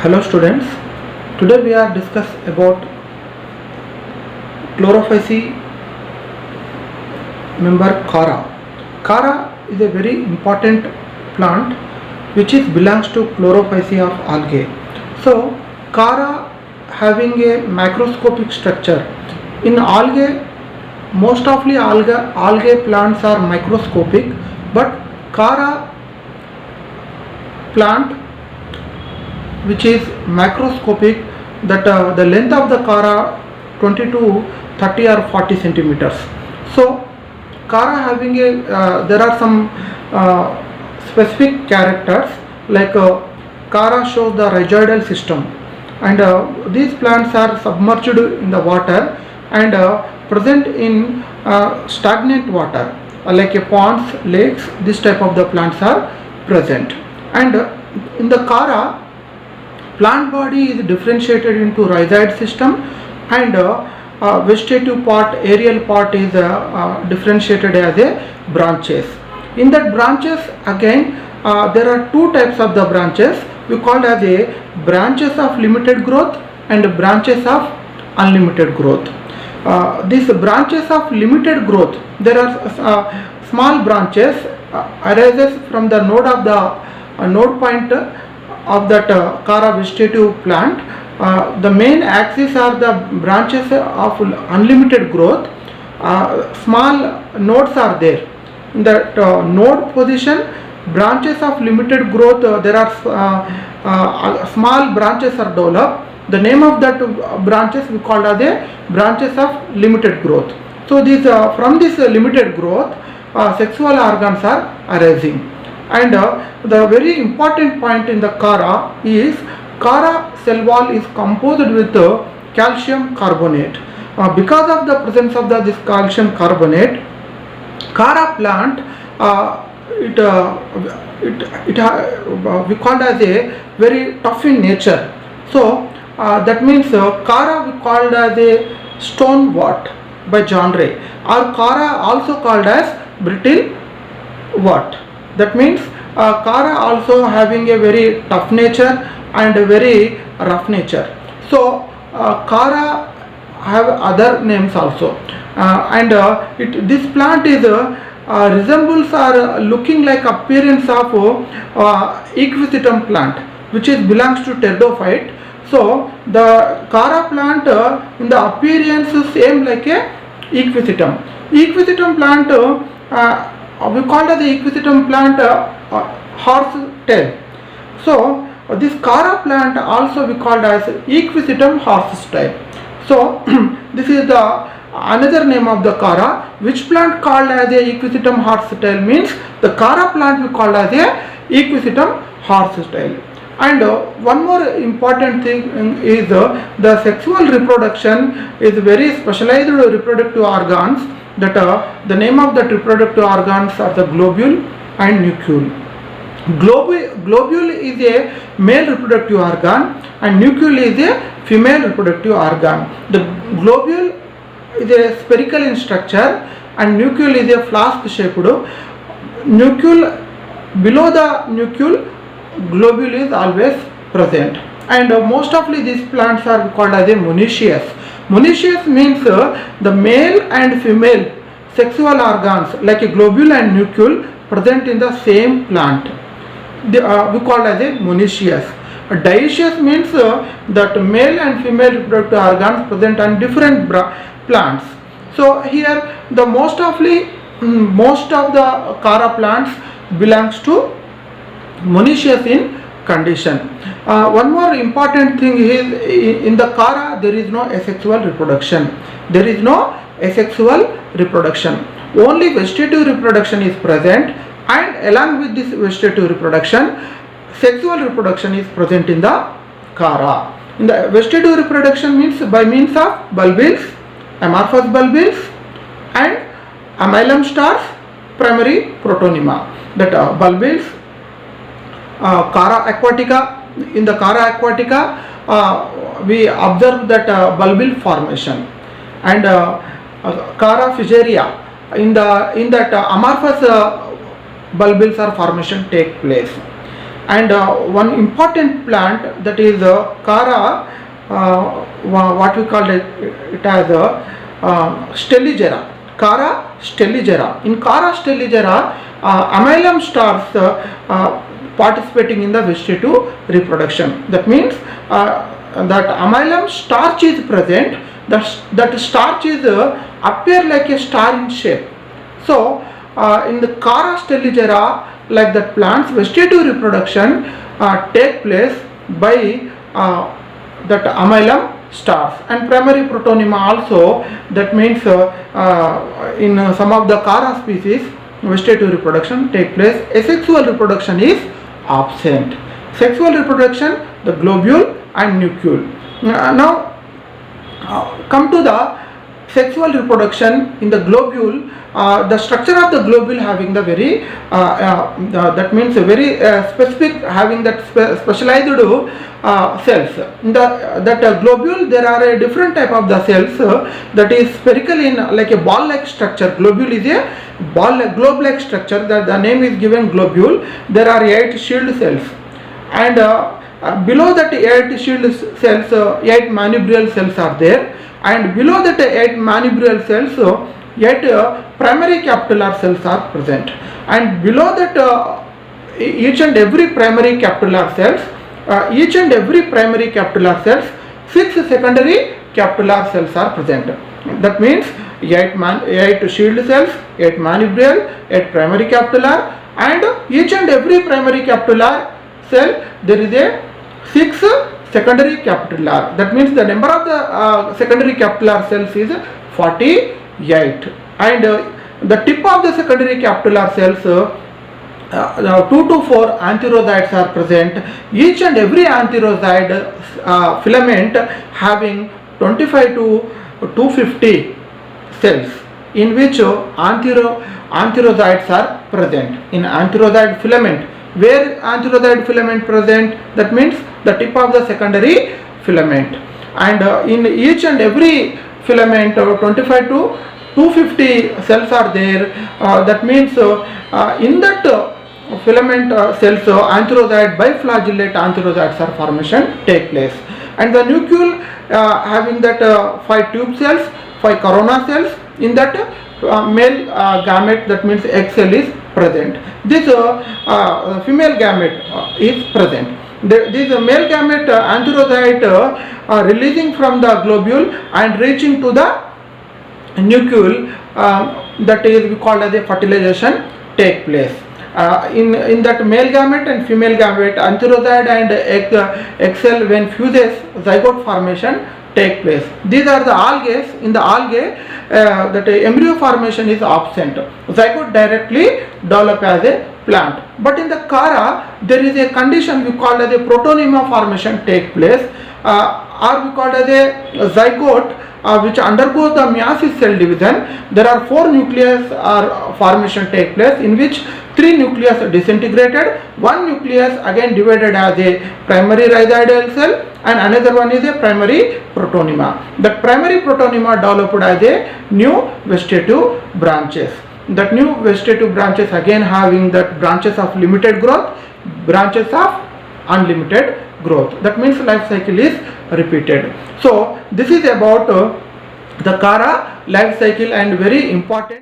Hello students, today we are discuss about Chlorophyceae member Chara. Chara is a very important plant which is belongs to Chlorophyceae of algae. So Chara having a macroscopic structure. In algae, most of the algae plants are microscopic, but Chara plant which is macroscopic, that the length of the Chara 20 to 30 or 40 centimeters. So Chara having a there are some specific characters like Chara shows the rhizoidal system, and these plants are submerged in the water and present in stagnant water like ponds, lakes. This type of the plants are present, and in the Chara plant body is differentiated into rhizoid system, and vegetative part, aerial part is differentiated as a branches. In that branches again there are two types of the branches. We call as a branches of limited growth and branches of unlimited growth. These branches of limited growth, there are small branches arises from the node of the node point of that Chara vegetative plant. The main axis are the branches of unlimited growth. Small nodes are there. In that node position, branches of limited growth, there are small branches are developed. The name of that branches we call as a branches of limited growth. So these from this limited growth, sexual organs are arising. And the very important point in the Chara is Chara cell wall is composed with calcium carbonate. Because of the presence of this calcium carbonate, Chara plant we call as a very tough in nature. So that means Chara we called as a stone wort by John Ray, or Chara also called as brittle wort. That means Chara also having a very tough nature and a very rough nature. So Chara have other names also, and this plant is resembles or looking like appearance of Equisetum plant, which is belongs to pteridophyte. So the Chara plant in the appearance same like a Equisetum. Equisetum plant we call the Equisetum plant horse tail. So this Chara plant also we called as Equisetum horse tail. So this is the another name of the Chara. Which plant called as a Equisetum horse tail means the Chara plant we called as a Equisetum horse tail. And one more important thing is the sexual reproduction is very specialized reproductive organs. That the name of the reproductive organs are the globule and nucleus. Globule is a male reproductive organ and nucleus is a female reproductive organ. The globule is a spherical in structure and nucleus is a flask shaped. Nucleus, below the nucleus, globule is always present, and most of these plants are called as a monoecious. Monoecious means the male and female sexual organs like a globule and nucleus present in the same plant. We call as a monoecious. Dioecious means that male and female reproductive organs present on different plants. So here the most of the Chara plants belongs to monoecious in condition. One more important thing is in the Chara there is no asexual reproduction. There is no asexual reproduction. Only vegetative reproduction is present, and along with this vegetative reproduction, sexual reproduction is present in the Chara. In the vegetative reproduction means by means of bulbils, amorphous bulbils, and amylum stars, primary protonema. That bulbils, Chara aquatica. In the Chara aquatica we observe that bulbil formation, and Chara fusaria in that amorphous bulbils or formation take place. And one important plant, that is Cara, what we call it as Stelligera. Cara stelligera. In Cara stelligera, amylum stars participating in the vegetative reproduction. That means that amylum starch is present. That starch is appear like a star in shape. So in the Cara stelligera, like that plants vegetative reproduction take place by that amylum stars. And primary protonema also, that means in some of the Cara species vegetative reproduction take place. Asexual reproduction is absent. Sexual reproduction, the globule and nucleus. Now come to the sexual reproduction in the globule. The structure of the globule having the very that means a very specific, having that specialized cells. In that globule there are a different type of the cells that is spherical in like a ball like structure. Globule is a globe like structure, that the name is given globule. There are 8 shield cells, and below that 8 shield cells 8 manubrial cells are there, and below that 8 manubrial cells 8 primary capitular cells are present, and below that each and every primary capitular cells, 6 secondary capitular cells are present. That means 8 shield cells, 8 manubrial, 8 primary capitular, and each and every primary capitular cell there is a 6 secondary capitular. That means the number of the secondary capitular cells is 48, and the tip of the secondary capitular cells 2 to 4 antherozoids are present. Each and every antherozoid filament having 25 to 250 cells, in which antherozoids are present. In antherozoid filament, where antherozoid filament present, that means the tip of the secondary filament, and in each and every filament 25 to 250 cells are there. That means in that filament cells antherozoid, biflagellate antherozoids are formation take place, and the nucleus having that 5 tube cells, 5 corona cells. In that male gamete, that means egg cell is present. This female gamete is present. This male gamete antherozoid releasing from the globule and reaching to the nucleus, that is we call as a fertilization take place. In that male gamete and female gamete, antherozoid and egg cell when fuses, zygote formation take place. These are the algae. In the algae that embryo formation is absent. Zygote directly develop as a plant. But in the Cara there is a condition we call as a protonema formation take place, or we call as a zygote which undergoes the meiosis cell division. There are 4 nucleus formation take place, in which 3 nucleus are disintegrated, 1 nucleus again divided as a primary rhizoidal cell, and another one is a primary protonema. That primary protonema developed as a new vegetative branches. That new vegetative branches again having that branches of limited growth, branches of unlimited growth. That means life cycle is repeated. So this is about the Cara life cycle, and very important.